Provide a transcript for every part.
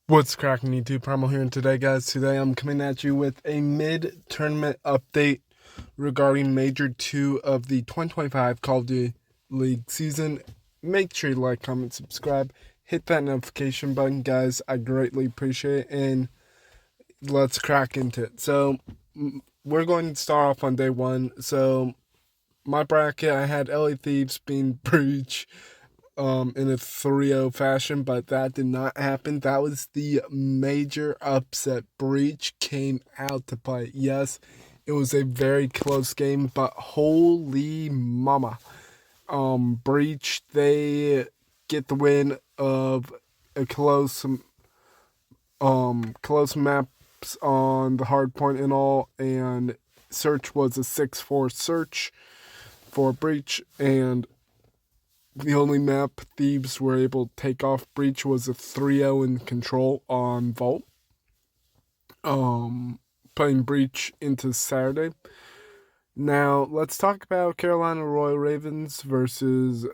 What's cracking YouTube? Primal here, and today I'm coming at you with a mid-tournament update regarding Major 2 of the 2025 Call of Duty League season. Make sure you like, comment, subscribe, hit that notification button, guys. I greatly appreciate it, and let's crack into it. So, we're going to start off on day 1. So, my bracket, I had LA Thieves being Breach in a 3-0 fashion, but that did not happen. That was the major upset. Breach came out to play. Yes, it was a very close game, but holy mama. Breach, they get the win of a close maps on the hard point and all, and search was a 6-4 search for Breach, and the only map Thieves were able to take off Breach was a 3-0 in control on Vault. Putting Breach into Saturday. Now, let's talk about Carolina Royal Ravens versus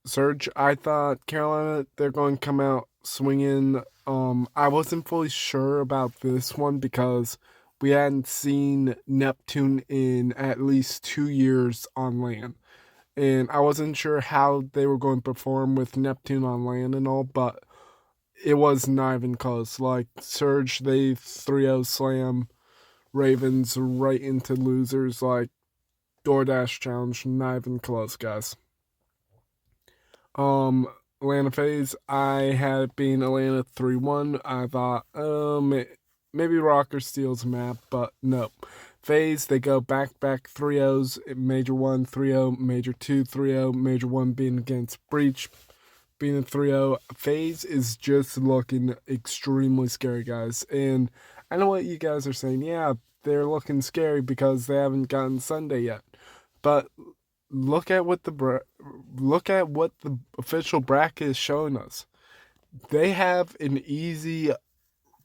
Surge. I thought Carolina, they're going to come out swinging. I wasn't fully sure about this one because we hadn't seen Neptune in at least 2 years on land. And I wasn't sure how they were going to perform with Neptune on land and all, but it was not even close. Like, Surge, they 3-0 slam Ravens right into losers, like, DoorDash challenge, not even close, guys. Atlanta FaZe, I had it being Atlanta 3-1. I thought, maybe Rocker steals a map, but no. FaZe, they go back-to-back 3-0s, Major 1, 3-0, Major 2, 3-0, Major 1 being against Breach, being a 3-0. FaZe is just looking extremely scary, guys. And I know what you guys are saying. Yeah, they're looking scary because they haven't gotten Sunday yet. But look at what the official bracket is showing us. They have an easy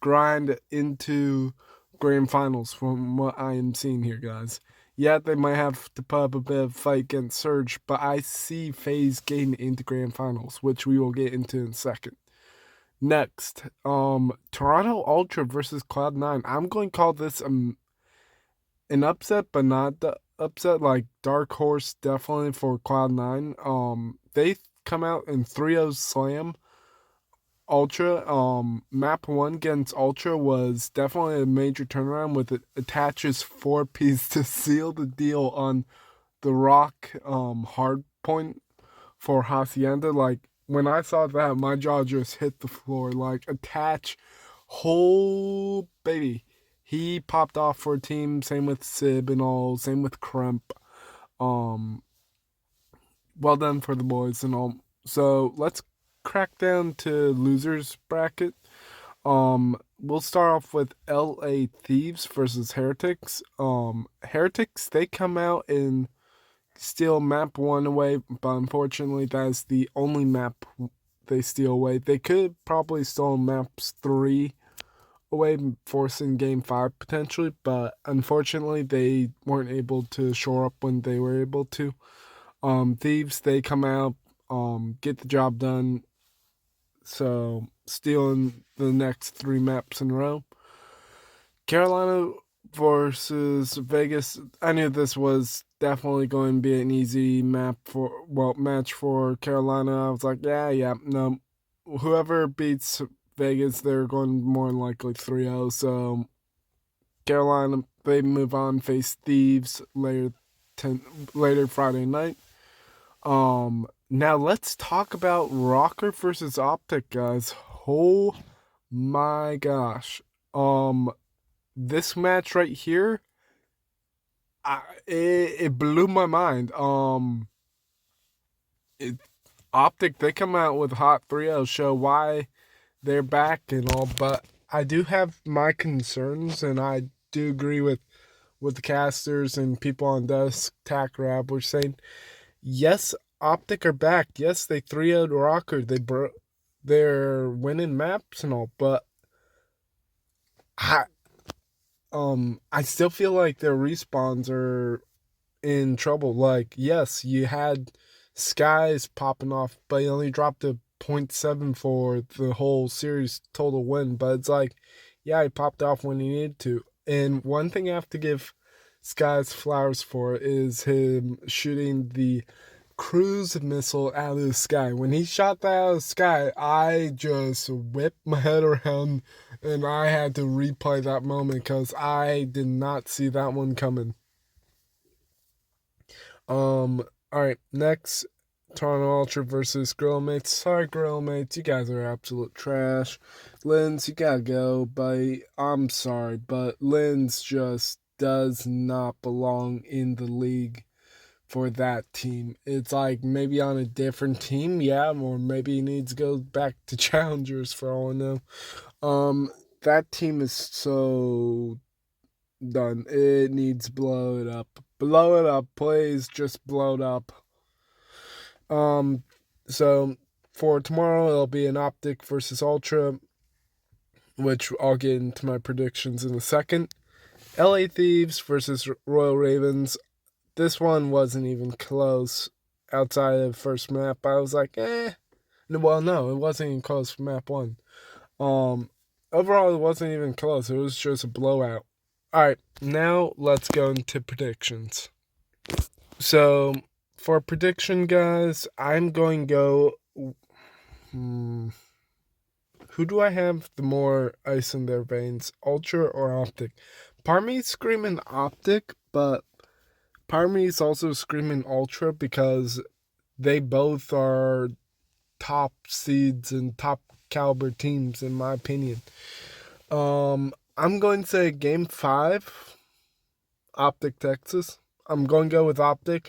grind into grand finals from what I am seeing here, guys. Yeah, they might have to put up a bit of fight against Surge, but I see FaZe getting into grand finals, which we will get into in a second. Next, Toronto Ultra versus Cloud9. I'm going to call this an upset, but not the upset, like dark horse definitely for Cloud9. They come out in 3-0 slam Ultra. Map 1 against Ultra was definitely a major turnaround with it attaches 4-piece to seal the deal on the rock hard point for Hacienda. Like, when I saw that, my jaw just hit the floor. Like, attach, whole baby. He popped off for a team, same with Sib and all, same with Crump. Well done for the boys and all. So let's crack down to losers bracket. We'll start off with LA Thieves versus Heretics. Heretics, they come out and steal map 1 away, but unfortunately that is the only map they steal away. They could probably steal maps 3 away, forcing game 5 potentially, but unfortunately they weren't able to shore up when they were able to. Thieves, they come out, get the job done, so stealing the next 3 maps in a row. Carolina versus Vegas. I knew this was definitely going to be an easy match for Carolina. I was like, no. Whoever beats Vegas, they're going more than likely 3-0. So Carolina, they move on, face Thieves later Friday night. Now let's talk about Rocker versus OpTic, guys. Oh my gosh. This match right here, it blew my mind. OpTic, they come out with hot 3-0, show why they're back and all, but I do have my concerns, and I do agree with the casters and people on Dusk Tac Rab were saying, yes, OpTic are back. Yes, they 3-0'd Rocker. They're winning maps and all, but I still feel like their respawns are in trouble. Like, yes, you had Skies popping off, but he only dropped a 0.7 for the whole series total win, but it's like, yeah, he popped off when he needed to. And one thing I have to give Sky's flowers for is him shooting the cruise missile out of the sky. When he shot that out of the sky, I just whipped my head around and I had to replay that moment because I did not see that one coming. All right, next, Toronto Ultra versus Grill Mates. Sorry, Grill Mates, you guys are absolute trash. Lens, you gotta go, but I'm sorry, but Lens just does not belong in the league for that team. It's like maybe on a different team, yeah, or maybe he needs to go back to Challengers for all I know. That team is so done. It needs blow it up. Blow it up, please. Just blow it up. So for tomorrow, it'll be an OpTic versus Ultra, which I'll get into my predictions in a second. LA Thieves versus Royal Ravens. This one wasn't even close outside of the first map. I was like, eh. Well, no, it wasn't even close for map one. Overall, it wasn't even close. It was just a blowout. All right, now let's go into predictions. So, for prediction, guys, I'm going to go. Who do I have the more ice in their veins, Ultra or OpTic? Part of me is screaming OpTic, but part of me is also screaming Ultra because they both are top seeds and top caliber teams, in my opinion. I'm going to say Game 5, OpTic Texas. I'm going to go with OpTic.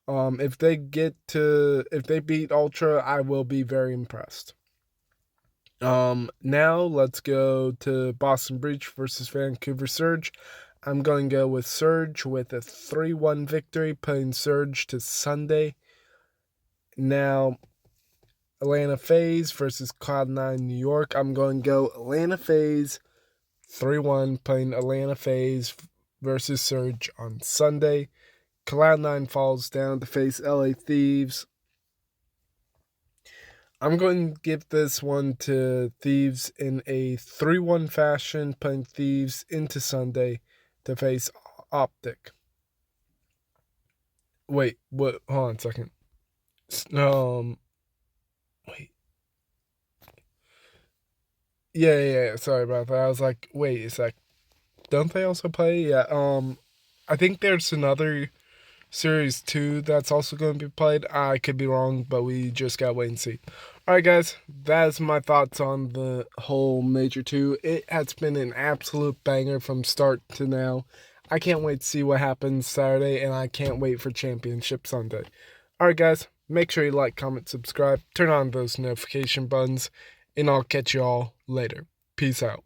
If they beat Ultra, I will be very impressed. Now let's go to Boston Breach versus Vancouver Surge. I'm going to go with Surge with a 3-1 victory, putting Surge to Sunday. Now, Atlanta FaZe versus Cloud9 New York. I'm going to go Atlanta FaZe 3-1, playing Atlanta FaZe versus Surge on Sunday. Cloud9 falls down to face LA Thieves. I'm going to give this one to Thieves in a 3-1 fashion, putting Thieves into Sunday to face OpTic. Wait, what? Hold on a second. Wait. Yeah. Sorry about that. I was like, wait a sec. Don't they also play? Yeah. I think there's another Series 2 that's also going to be played. I could be wrong, but we just gotta wait and see. Alright, guys, that is my thoughts on the whole Major 2. It has been an absolute banger from start to now. I can't wait to see what happens Saturday, and I can't wait for Championship Sunday. Alright, guys, make sure you like, comment, subscribe, turn on those notification buttons, and I'll catch you all later. Peace out.